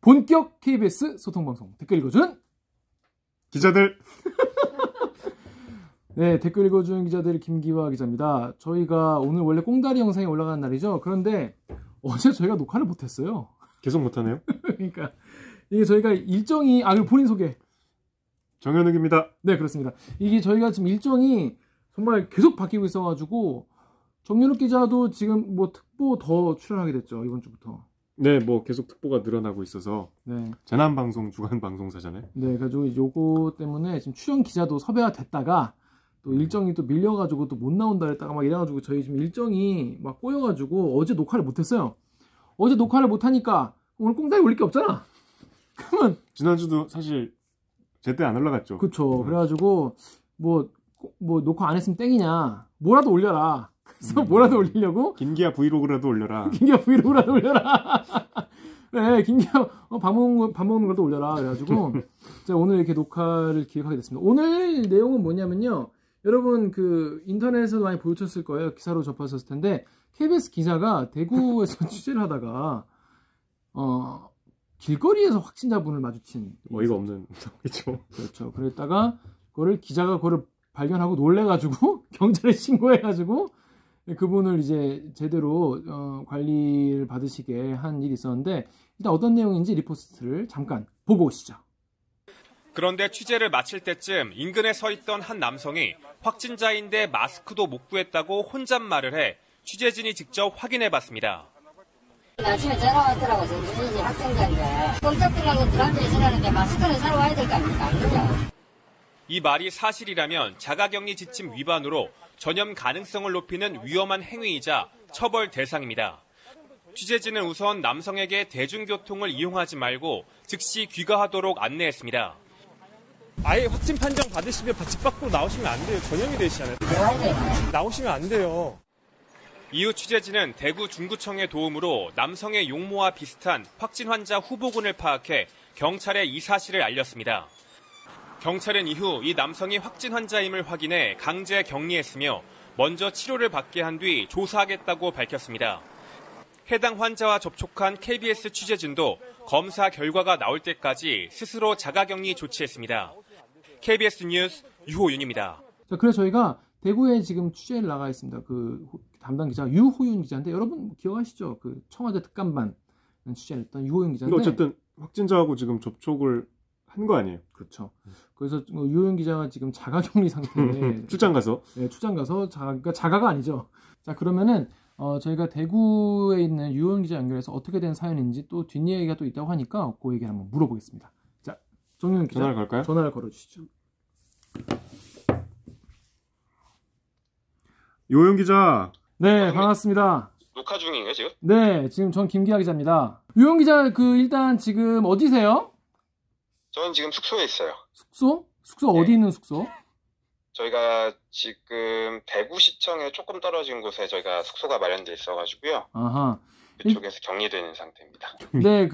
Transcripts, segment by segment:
본격 KBS 소통방송 댓글 읽어주는 기자들. 네, 댓글 읽어주는 기자들 김기화 기자입니다. 저희가 오늘 원래 꽁다리 영상이 올라가는 날이죠. 그런데 어제 저희가 녹화를 못했어요. 계속 못하네요. 그러니까 이게 저희가 일정이 그리고 본인 소개. 정현욱입니다. 네, 그렇습니다. 이게 저희가 지금 일정이 정말 계속 바뀌고 있어가지고 정현욱 기자도 지금 뭐 특보 더 출연하게 됐죠, 이번 주부터. 네, 뭐 계속 특보가 늘어나고 있어서. 네. 재난방송 주간 방송사잖아요. 네, 그래가지고 요거 때문에 지금 출연 기자도 섭외가 됐다가 또 일정이 또 밀려가지고 또 못 나온다 했다가 막 이래가지고 저희 지금 일정이 막 꼬여가지고 어제 녹화를 못했어요. 어제 녹화를 못하니까 오늘 꽁다리 올릴 게 없잖아. 그러면 지난주도 사실 제때 안 올라갔죠. 그쵸. 그래가지고 뭐 녹화 안 했으면 땡이냐. 뭐라도 올려라. 그래서 뭐라도 올리려고 김기아 브이로그라도 올려라. 김기아 브이로그라도 올려라. 네, 김기아 밥 먹는 것도 올려라. 그래가지고 제가 오늘 이렇게 녹화를 기획하게 됐습니다. 오늘 내용은 뭐냐면요. 여러분 그 인터넷에서도 많이 보셨을 거예요. 기사로 접하셨을 텐데 KBS 기자가 대구에서 취재를 하다가 길거리에서 확진자분을 마주친 어이가 없는 상황이죠. 그렇죠. 그랬다가 기자가 그거를 발견하고 놀래가지고 경찰에 신고해가지고 그분을 이제 제대로 관리를 받으시게 한 일이 있었는데 일단 어떤 내용인지 리포스트를 잠깐 보고 오시죠. 그런데 취재를 마칠 때쯤 인근에 서 있던 한 남성이 확진자인데 마스크도 못 구했다고 혼잣말을 해 취재진이 직접 확인해봤습니다. 아침에 전화 왔더라고. 저희 학생자인데 꼼짝 들어가고 들어앉아 있으라는데 마스크는 사러 와야 될 거 아닙니까? 그죠? 이 말이 사실이라면 자가격리 지침 위반으로 전염 가능성을 높이는 위험한 행위이자 처벌 대상입니다. 취재진은 우선 남성에게 대중교통을 이용하지 말고 즉시 귀가하도록 안내했습니다. 아예 확진 판정 받으시면 집 밖으로 나오시면 안 돼요. 전염이 되시잖아요. 나오시면 안 돼요. 이후 취재진은 대구 중구청의 도움으로 남성의 용모와 비슷한 확진 환자 후보군을 파악해 경찰에 이 사실을 알렸습니다. 경찰은 이후 이 남성이 확진 환자임을 확인해 강제 격리했으며 먼저 치료를 받게 한 뒤 조사하겠다고 밝혔습니다. 해당 환자와 접촉한 KBS 취재진도 검사 결과가 나올 때까지 스스로 자가격리 조치했습니다. KBS 뉴스 유호윤입니다. 자, 그래서 저희가 대구에 지금 취재를 나가 있습니다. 그 담당 기자가 유호윤 기자인데 여러분 기억하시죠? 그 청와대 특감반 취재를 했던 유호윤 기자인데. 근데 어쨌든 확진자하고 지금 접촉을 한 거 아니에요? 그렇죠. 그래서 유호윤 기자가 지금 자가격리 상태에 출장 가서. 네, 출장 가서 그러니까 자가가 아니죠. 자, 그러면은 저희가 대구에 있는 유호윤 기자 연결해서 어떻게 된 사연인지 또 뒷얘기가 또 있다고 하니까 그 얘기를 한번 물어보겠습니다. 자, 정윤 기자 전화를 걸까요? 전화를 걸어주시죠. 요영 기자. 네, 반갑습니다. 녹화 중인가요, 지금? 네, 지금 전 김기하 기자입니다. 유영 기자, 일단 지금 어디세요? 저는 지금 숙소에 있어요. 숙소? 숙소 네. 어디 있는 숙소? 저희가 지금 대구시청에 조금 떨어진 곳에 저희가 숙소가 마련되어 있어가지고요. 아하. 그쪽에서 격리되어 있는 상태입니다. 네,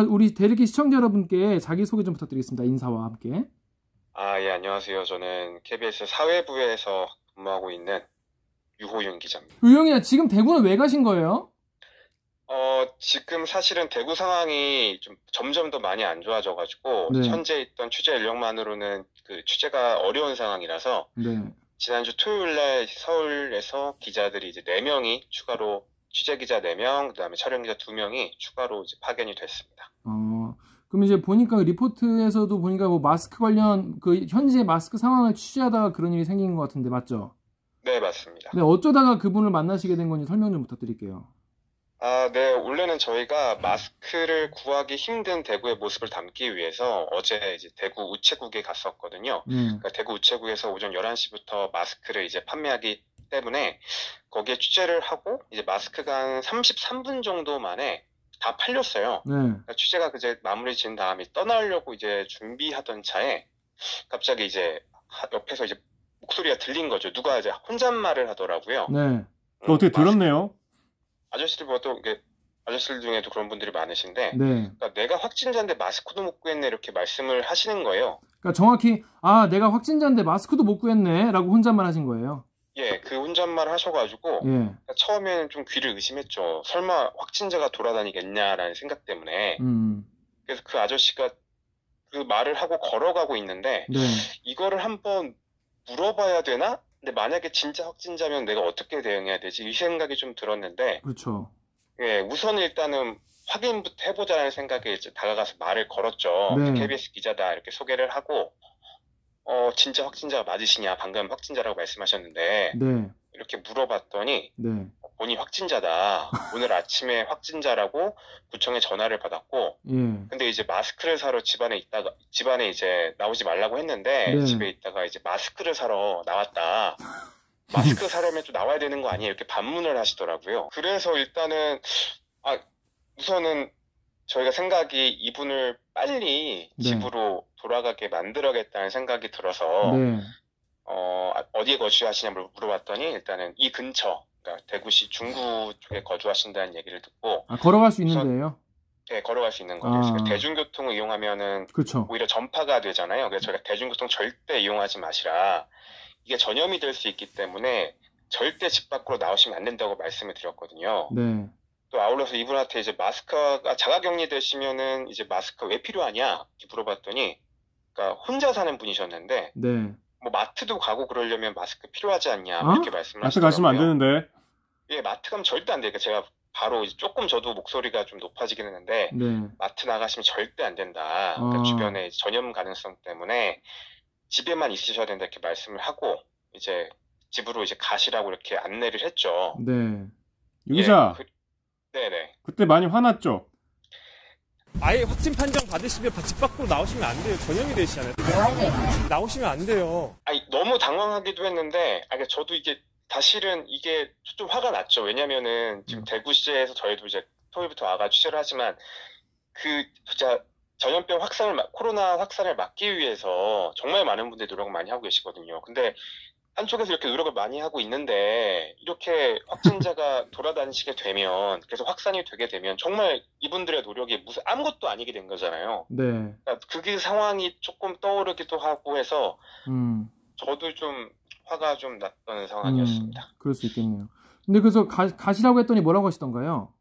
우리 대리기 시청자 여러분께 자기소개 좀 부탁드리겠습니다. 인사와 함께. 예, 안녕하세요. 저는 KBS 사회부에서 근무하고 있는 유호윤 기자입니다. 유영이야, 지금 대구는 왜 가신 거예요? 지금 사실은 대구 상황이 좀 점점 더 많이 안 좋아져가지고, 네. 현재 있던 취재 인력만으로는 그 취재가 어려운 상황이라서, 네. 지난주 토요일날 서울에서 기자들이 이제 4명이 추가로, 취재기자 4명, 그 다음에 촬영기자 2명이 추가로 이제 파견이 됐습니다. 그럼 이제 보니까 리포트에서도 보니까 뭐 마스크 관련 현재 마스크 상황을 취재하다가 그런 일이 생긴 것 같은데 맞죠? 네, 맞습니다. 네, 어쩌다가 그분을 만나시게 된 건지 설명 좀 부탁드릴게요. 네, 원래는 저희가 마스크를 구하기 힘든 대구의 모습을 담기 위해서 어제 이제 대구 우체국에 갔었거든요. 그러니까 대구 우체국에서 오전 11시부터 마스크를 이제 판매하기 때문에 거기에 취재를 하고 이제 마스크가 한 33분 정도 만에 다 팔렸어요. 네. 그러니까 취재가 이제 마무리 지은 다음에 떠나려고 이제 준비하던 차에 갑자기 이제 옆에서 이제 목소리가 들린 거죠. 누가 이제 혼잣말을 하더라고요. 네. 어떻게 들었네요? 아저씨들 보통 아저씨들 중에도 그런 분들이 많으신데, 네. 그러니까 내가 확진자인데 마스크도 못 구했네 이렇게 말씀을 하시는 거예요. 그러니까 정확히 내가 확진자인데 마스크도 못 구했네라고 혼잣말 하신 거예요. 예, 그 혼잣말 하셔가지고 예. 처음에는 좀 귀를 의심했죠. 설마 확진자가 돌아다니겠냐라는 생각 때문에. 그래서 그 아저씨가 그 말을 하고 걸어가고 있는데 네. 이거를 한번 물어봐야 되나? 근데 만약에 진짜 확진자면 내가 어떻게 대응해야 되지? 이 생각이 좀 들었는데 그렇죠. 예, 우선 일단은 확인부터 해보자는 생각에 이제 다가가서 말을 걸었죠. 네. KBS 기자다 이렇게 소개를 하고 진짜 확진자가 맞으시냐? 방금 확진자라고 말씀하셨는데 네. 이렇게 물어봤더니 네. 본인 확진자다. 오늘 아침에 확진자라고 구청에 전화를 받았고 예. 근데 이제 마스크를 사러 집안에 이제 나오지 말라고 했는데 네. 집에 있다가 이제 마스크를 사러 나왔다. 마스크 사려면 또 나와야 되는 거 아니에요? 이렇게 반문을 하시더라고요. 그래서 일단은 우선은 저희가 생각이 이분을 빨리 네. 집으로 돌아가게 만들어야겠다는 생각이 들어서 네. 어디에 거주하시냐 물어봤더니 일단은 이 근처 그러니까 대구시 중구 쪽에 거주하신다는 얘기를 듣고 걸어갈 수 있는 데예요? 네, 걸어갈 수 있는 거죠. 그래서 아. 대중교통을 이용하면은 그렇죠. 오히려 전파가 되잖아요. 그래서 저희가 대중교통 절대 이용하지 마시라. 이게 전염이 될 수 있기 때문에 절대 집 밖으로 나오시면 안 된다고 말씀을 드렸거든요. 네. 또 아울러서 이분한테 이제 마스크가 자가격리 되시면은 이제 마스크 왜 필요하냐 이렇게 물어봤더니 그러니까 혼자 사는 분이셨는데 네. 뭐 마트도 가고 그러려면 마스크 필요하지 않냐 어? 이렇게 말씀을 마트 하시더라고요. 가시면 안 되는데. 예, 마트 가면 절대 안 돼요. 그러니까 제가 바로 이제 조금 저도 목소리가 좀 높아지긴 했는데 네. 마트 나가시면 절대 안 된다. 그러니까 주변에 전염 가능성 때문에 집에만 있으셔야 된다 이렇게 말씀을 하고 이제 집으로 이제 가시라고 이렇게 안내를 했죠. 네. 유 기자, 네네. 그때 많이 화났죠? 아예 확진 판정 받으시면 집 밖으로 나오시면 안 돼요. 전염이 되시잖아요. 나오시면 안 돼요. 아니 너무 당황하기도 했는데, 저도 이게 사실은 이게 좀 화가 났죠. 왜냐면은 지금 대구시에서 저희도 이제 토요일부터 와가 취재를 하지만 진짜 전염병 코로나 확산을 막기 위해서 정말 많은 분들이 노력을 많이 하고 계시거든요. 근데 한쪽에서 이렇게 노력을 많이 하고 있는데 이렇게 확진자가 돌아다니시게 되면 계속 확산이 되게 되면 정말 이분들의 노력이 무슨 아무것도 아니게 된 거잖아요. 네. 그러니까 그게 상황이 조금 떠오르기도 하고 해서 저도 좀 화가 좀 났던 상황이었습니다. 그럴 수 있겠네요. 근데 그래서 가시라고 했더니 뭐라고 하시던가요?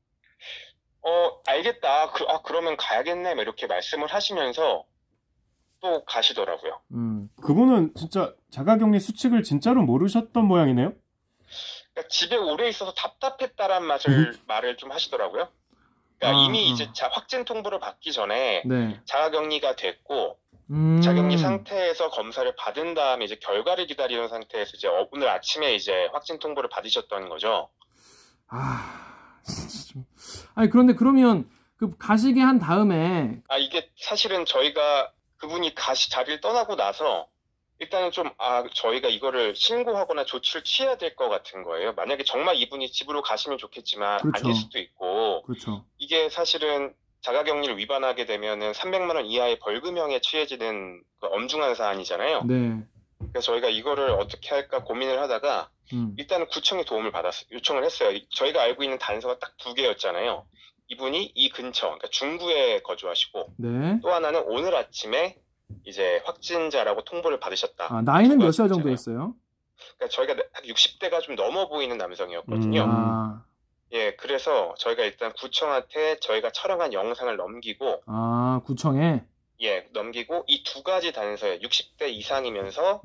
알겠다. 그러면 가야겠네. 이렇게 말씀을 하시면서 또 가시더라고요. 그분은 진짜 자가격리 수칙을 진짜로 모르셨던 모양이네요? 그러니까 집에 오래 있어서 답답했다란 말을 좀 하시더라고요. 그러니까 이미 이제 확진 통보를 받기 전에 네. 자가격리가 됐고 자가격리 상태에서 검사를 받은 다음에 이제 결과를 기다리는 상태에서 이제 오늘 아침에 이제 확진 통보를 받으셨던 거죠. 아니 그런데 그러면 가시게 한 다음에 이게 사실은 저희가 그분이 자리를 떠나고 나서 일단은 좀 저희가 이거를 신고하거나 조치를 취해야 될 것 같은 거예요. 만약에 정말 이분이 집으로 가시면 좋겠지만 그렇죠. 아닐 수도 있고 그렇죠. 이게 사실은 자가격리를 위반하게 되면은 300만 원 이하의 벌금형에 처해지는 엄중한 사안이잖아요. 네. 그래서 저희가 이거를 어떻게 할까 고민을 하다가 일단은 구청의 도움을 요청을 했어요. 저희가 알고 있는 단서가 딱 2개였잖아요. 이분이 이 근처, 그러니까 중구에 거주하시고 네. 또 하나는 오늘 아침에 이제 확진자라고 통보를 받으셨다. 나이는 몇 살 정도였어요? 그러니까 저희가 60대가 좀 넘어 보이는 남성이었거든요. 예, 그래서 저희가 일단 구청한테 저희가 촬영한 영상을 넘기고 구청에? 예, 넘기고 이 2가지 단서에 60대 이상이면서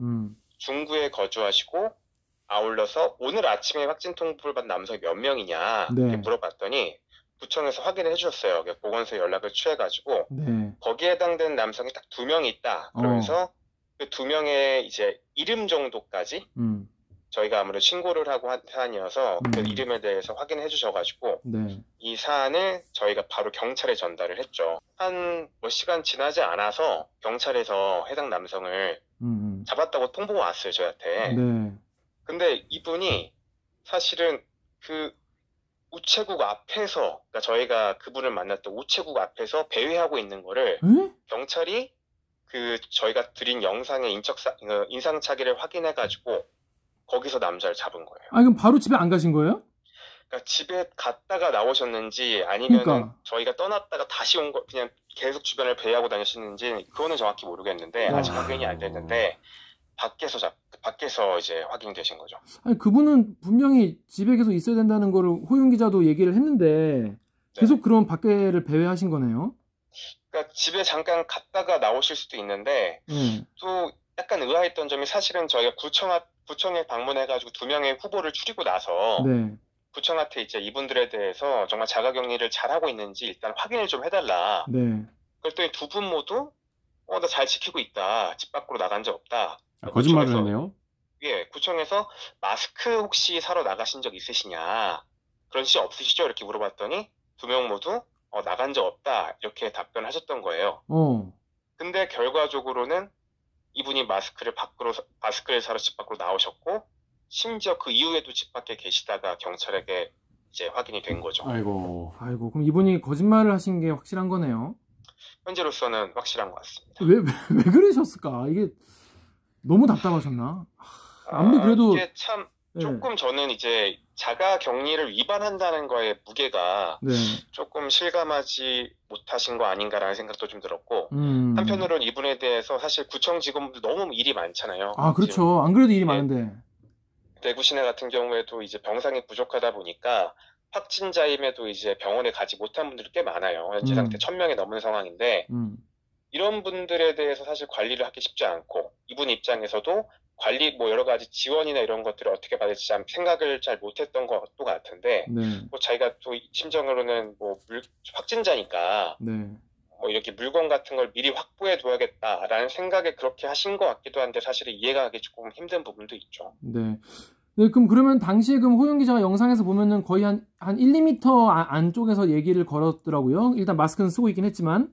중구에 거주하시고 아울러서 오늘 아침에 확진 통보를 받은 남성이 몇 명이냐 이렇게 물어봤더니 구청에서 확인을 해주셨어요. 보건소에 연락을 취해가지고 네. 거기에 해당되는 남성이 딱 2명이 있다. 그러면서 그 2명의 이제 이름 정도까지 저희가 아무래도 신고를 하고 한 사안이어서 그 이름에 대해서 확인해 주셔가지고 네. 이 사안을 저희가 바로 경찰에 전달을 했죠. 한 시간 지나지 않아서 경찰에서 해당 남성을 잡았다고 통보가 왔어요, 저희한테. 네. 근데 이분이 사실은 그 우체국 앞에서, 그러니까 저희가 그분을 만났던 우체국 앞에서 배회하고 있는 거를 경찰이 저희가 드린 영상의 인상착의를 확인해가지고 거기서 남자를 잡은 거예요. 그럼 바로 집에 안 가신 거예요? 그러니까 집에 갔다가 나오셨는지 아니면 그러니까. 저희가 떠났다가 다시 그냥 계속 주변을 배회하고 다니시는지 그거는 정확히 모르겠는데 아직 확인이 안 됐는데 밖에서 이제 확인되신 거죠. 아니 그분은 분명히 집에 계속 있어야 된다는 거를 호윤 기자도 얘기를 했는데 계속 네. 그런 밖에를 배회하신 거네요. 그러니까 집에 잠깐 갔다가 나오실 수도 있는데 또 약간 의아했던 점이 사실은 저희가 구청에 방문해가지고 2명의 후보를 추리고 나서 네. 구청한테 이제 이분들에 대해서 정말 자가격리를 잘하고 있는지 일단 확인을 좀 해달라. 네. 그랬더니 두 분 모두 나 잘 지키고 있다. 집 밖으로 나간 적 없다. 거짓말을 했네요. 예, 구청에서 마스크 혹시 사러 나가신 적 있으시냐? 그런 시 없으시죠? 이렇게 물어봤더니 2명 모두 나간 적 없다. 이렇게 답변하셨던 거예요. 근데 결과적으로는 이분이 마스크를 사러 집 밖으로 나오셨고 심지어 그 이후에도 집 밖에 계시다가 경찰에게 이제 확인이 된 거죠. 아이고. 그럼 이분이 거짓말을 하신 게 확실한 거네요. 현재로서는 확실한 것 같습니다. 왜 그러셨을까? 이게 너무 답답하셨나? 아무리 그래도 이게 참 조금 저는 이제 자가 격리를 위반한다는 거에 무게가 네. 조금 실감하지 못하신 거 아닌가라는 생각도 좀 들었고 한편으로는 이분에 대해서 사실 구청 직원들 너무 일이 많잖아요. 아 그렇죠. 안 그래도 일이 많은데 대구 시내 같은 경우에도 이제 병상이 부족하다 보니까 확진자임에도 이제 병원에 가지 못한 분들이 꽤 많아요. 현재 상태 1000명이 넘는 상황인데 이런 분들에 대해서 사실 관리를 하기 쉽지 않고 이분 입장에서도 관리 여러 가지 지원이나 이런 것들을 어떻게 받을지 참 생각을 잘 못했던 것도 같은데 자기가 또 심정으로는 확진자니까 이렇게 물건 같은 걸 미리 확보해 둬야겠다라는 생각에 그렇게 하신 것 같기도 한데 사실은 이해가 하기 조금 힘든 부분도 있죠. 네, 그러면 당시에 호영 기자가 영상에서 보면은 거의 한 1, 2m 안쪽에서 얘기를 걸었더라고요. 일단 마스크는 쓰고 있긴 했지만.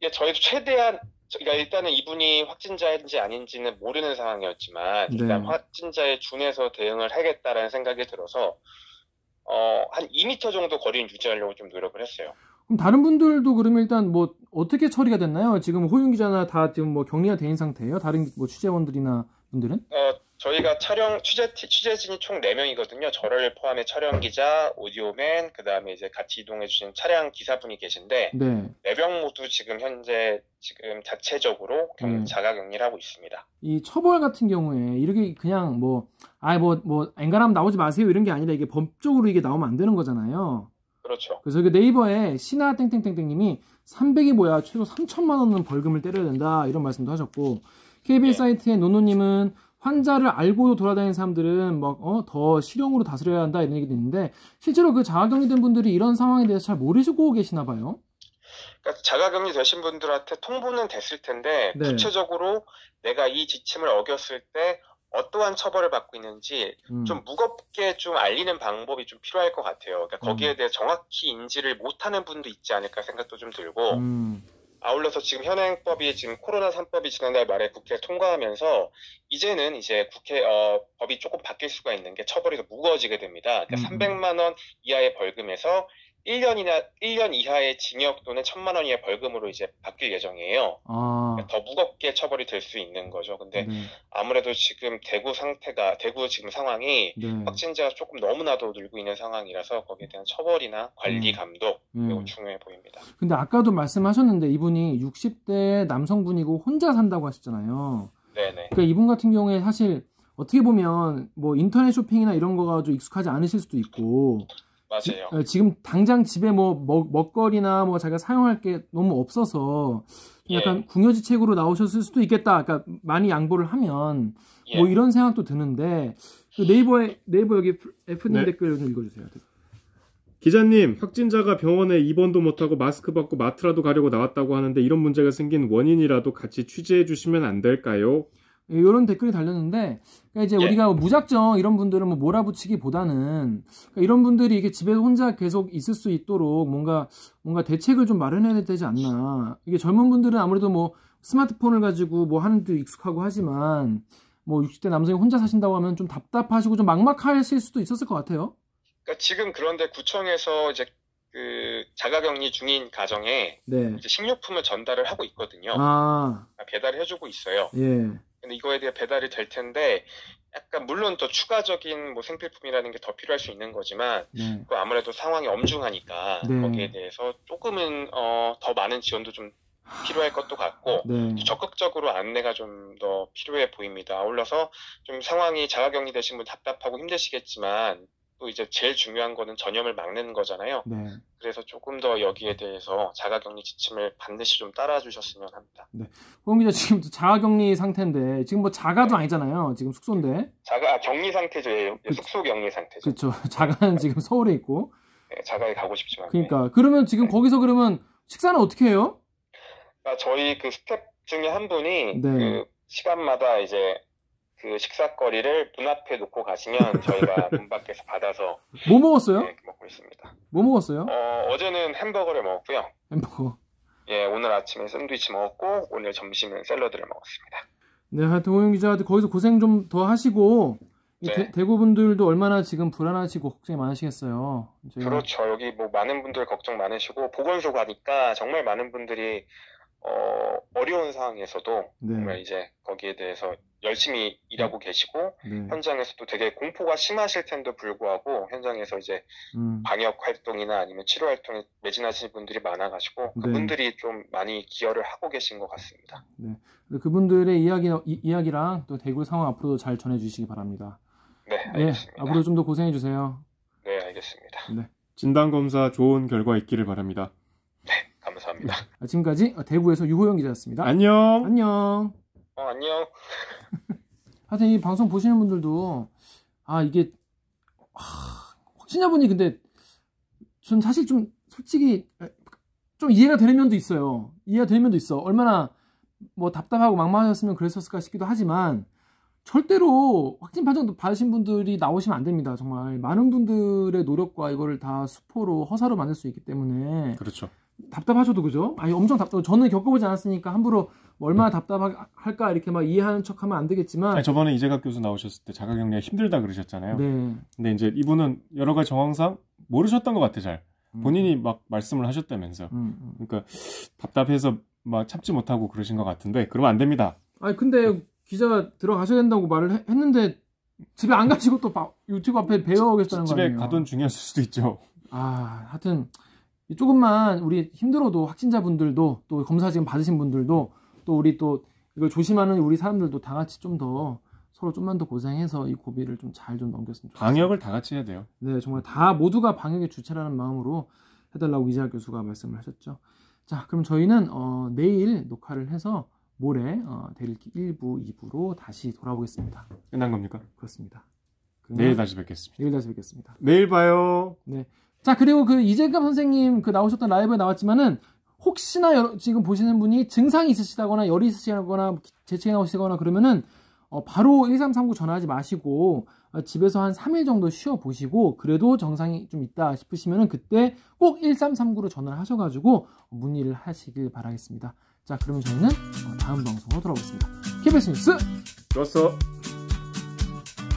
예, 저희도 최대한 그러니까 일단은 이분이 확진자인지 아닌지는 모르는 상황이었지만 일단 확진자에 준해서 대응을 하겠다라는 생각이 들어서 한 2m 정도 거리는 유지하려고 좀 노력을 했어요. 그럼 다른 분들도 그러면 일단 어떻게 처리가 됐나요? 지금 호윤 기자나 다 지금 격리가 된 상태예요? 다른 취재원들이나 분들은? 저희가 취재진이 총 4명이거든요. 저를 포함해 촬영 기자, 오디오맨, 그 다음에 이제 같이 이동해 주신 차량 기사분이 계신데 4명 모두 지금 현재 자체적으로 자가 격리를 하고 있습니다. 이 처벌 같은 경우에 이렇게 그냥 엔간하면 나오지 마세요 이런 게 아니라 이게 법적으로 이게 나오면 안 되는 거잖아요. 그렇죠. 그래서 네이버에 신하 땡땡땡땡님이 300이 뭐야 최소 3천만 원은 벌금을 때려야 된다 이런 말씀도 하셨고 KBS 사이트의 노노님은 환자를 알고도 돌아다니는 사람들은 더 실형으로 다스려야 한다 이런 얘기도 있는데 실제로 그 자가격리된 분들이 이런 상황에 대해서 잘 모르시고 계시나 봐요. 그러니까 자가격리 되신 분들한테 통보는 됐을 텐데 구체적으로 내가 이 지침을 어겼을 때 어떠한 처벌을 받고 있는지 좀 무겁게 좀 알리는 방법이 좀 필요할 것 같아요. 그러니까 거기에 대해 정확히 인지를 못하는 분도 있지 않을까 생각도 좀 들고 아울러서 지금 현행법이 지금 코로나 3법이 지난달 말에 국회에 통과하면서 이제는 이제 법이 조금 바뀔 수가 있는 게 처벌이 더 무거워지게 됩니다. 그러니까 300만 원 이하의 벌금에서 1년 이하의 징역 또는 1000만 원 이하의 벌금으로 이제 바뀔 예정이에요. 그러니까 더 무겁게 처벌이 될 수 있는 거죠. 근데 아무래도 지금 대구 지금 상황이 확진자가 조금 너무나도 늘고 있는 상황이라서 거기에 대한 처벌이나 관리 감독 매우 중요해 보입니다. 근데 아까도 말씀하셨는데 이분이 60대 남성분이고 혼자 산다고 하셨잖아요. 네네. 그러니까 이분 같은 경우에 사실 어떻게 보면 인터넷 쇼핑이나 이런 거가 좀 익숙하지 않으실 수도 있고 맞아요. 지금 당장 집에 먹거리나 자기가 사용할 게 너무 없어서 약간 궁여지책으로 나오셨을 수도 있겠다. 그러니까 많이 양보를 하면 이런 생각도 드는데 네이버 여기 F님 댓글 좀 읽어주세요. 기자님, 확진자가 병원에 입원도 못하고 마스크 받고 마트라도 가려고 나왔다고 하는데 이런 문제가 생긴 원인이라도 같이 취재해 주시면 안 될까요? 이런 댓글이 달렸는데 그러니까 이제 우리가 무작정 이런 분들은 몰아붙이기보다는 그러니까 이런 분들이 이게 집에 혼자 계속 있을 수 있도록 뭔가 대책을 좀 마련해야 되지 않나. 이게 젊은 분들은 아무래도 스마트폰을 가지고 하는 데 익숙하고 하지만 60대 남성이 혼자 사신다고 하면 좀 답답하시고 좀 막막하실 수도 있었을 것 같아요. 그러니까 지금 그런데 구청에서 이제 자가격리 중인 가정에 이제 식료품을 전달을 하고 있거든요. 배달을 해주고 있어요. 근데 이거에 대해 배달이 될 텐데 약간 물론 더 추가적인 생필품이라는 게 더 필요할 수 있는 거지만 아무래도 상황이 엄중하니까 거기에 대해서 조금은 더 많은 지원도 좀 필요할 것도 같고 네. 적극적으로 안내가 좀 더 필요해 보입니다. 아울러서 좀 상황이 자가격리 되신 분 답답하고 힘드시겠지만 또 이제 제일 중요한 거는 전염을 막는 거잖아요. 네. 그래서 조금 더 여기에 대해서 자가격리 지침을 반드시 좀 따라주셨으면 합니다. 네. 홍 기자 지금 자가격리 상태인데 지금 뭐 자가도 아니잖아요. 지금 숙소인데. 격리 상태죠. 예, 숙소 격리 상태죠. 그렇죠. 자가는 지금 서울에 있고. 네, 자가에 가고 싶지만. 그러니까 그러면 지금 거기서 그러면 식사는 어떻게 해요? 저희 그 스텝 중에 한 분이 네. 그 시간마다 이제 그 식사거리를 문 앞에 놓고 가시면 저희가 문 밖에서 받아서 뭐 먹었어요? 네, 먹고 있습니다. 뭐 먹었어요? 어제는 햄버거를 먹었고요. 햄버거. 예, 오늘 아침에 샌드위치 먹었고 오늘 점심은 샐러드를 먹었습니다. 네, 하여튼 오영 기자한테 거기서 고생 좀 더 하시고 네. 대구 분들도 얼마나 지금 불안하시고 걱정이 많으시겠어요. 그렇죠. 여기 뭐 많은 분들 걱정 많으시고 보건소 가니까 정말 많은 분들이 어려운 상황에서도 네. 정말 이제 거기에 대해서 열심히 일하고 계시고 네. 현장에서도 되게 공포가 심하실 텐데 불구하고 현장에서 이제 방역 활동이나 아니면 치료 활동에 매진하시는 분들이 많아가지고 네. 그분들이 좀 많이 기여를 하고 계신 것 같습니다. 네. 그분들의 이야기랑 또 대구 상황 앞으로도 잘 전해주시기 바랍니다. 네, 알겠습니다. 네, 앞으로 좀 더 고생해 주세요. 네, 알겠습니다. 네. 진단검사 좋은 결과 있기를 바랍니다. 네, 감사합니다. 지금까지 대구에서 유호영 기자였습니다. 안녕. 안녕. 안녕. 하여튼 이 방송 보시는 분들도 이게 확진자분이 근데 전 사실 좀 솔직히 좀 이해가 되는 면도 있어요. 이해가 되는 면도 있어. 얼마나 뭐 답답하고 막막하셨으면 그랬었을까 싶기도 하지만 절대로 확진 판정 받으신 분들이 나오시면 안 됩니다. 정말 많은 분들의 노력과 이거를 다 수포로 허사로 만들 수 있기 때문에 그렇죠. 답답하셔도 그죠? 엄청 답답. 저는 겪어보지 않았으니까 함부로 뭐 얼마나 답답할까 이렇게 막 이해하는 척하면 안 되겠지만. 저번에 이재갑 교수 나오셨을 때 자가격리가 힘들다 그러셨잖아요. 네. 근데 이제 이분은 여러 가지 정황상 모르셨던 것 같아 잘. 본인이 막 말씀을 하셨다면서. 그러니까 답답해서 막 참지 못하고 그러신 것 같은데 그러면 안 됩니다. 근데 기자가 들어가셔야 된다고 말을 했는데 집에 안 가시고 또 유튜브 앞에 배워 계셨다는 거 아니에요? 집에 가던 중이었을 수도 있죠. 하여튼 조금만 우리 힘들어도 확진자분들도 또 검사 지금 받으신 분들도 또 우리 또 이걸 조심하는 우리 사람들도 다 같이 좀 더 서로 좀만 더 고생해서 이 고비를 좀 잘 좀 넘겼으면 좋겠습니다. 방역을 다 같이 해야 돼요. 네, 정말 다 모두가 방역의 주체라는 마음으로 해달라고 이재학 교수가 말씀을 하셨죠. 자, 그럼 저희는 내일 녹화를 해서 모레 대리기 1부, 2부로 다시 돌아오겠습니다. 끝난 겁니까? 그렇습니다. 내일 다시 뵙겠습니다. 내일 다시 뵙겠습니다. 내일 봐요. 네. 자, 그리고 그 이재갑 선생님 나오셨던 라이브에 나왔지만은 혹시나 지금 보시는 분이 증상이 있으시다거나 열이 있으시거나 재채기 나오시거나 그러면은 바로 1339 전화하지 마시고 집에서 한 3일 정도 쉬어 보시고 그래도 정상이 좀 있다 싶으시면은 그때 꼭 1339로 전화를 하셔가지고 문의를 하시길 바라겠습니다. 자, 그러면 저희는 다음 방송으로 돌아오겠습니다. KBS 뉴스 좋았어.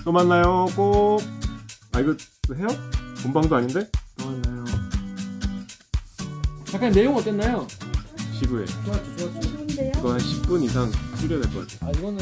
또 만나요. 꼭. 이거 해요? 본방도 아닌데? 좋았나요? 잠깐 내용 어땠나요? 지구에. 좋았죠. 이거 한 10분 이상 줄여야 될 것 같아. 이거는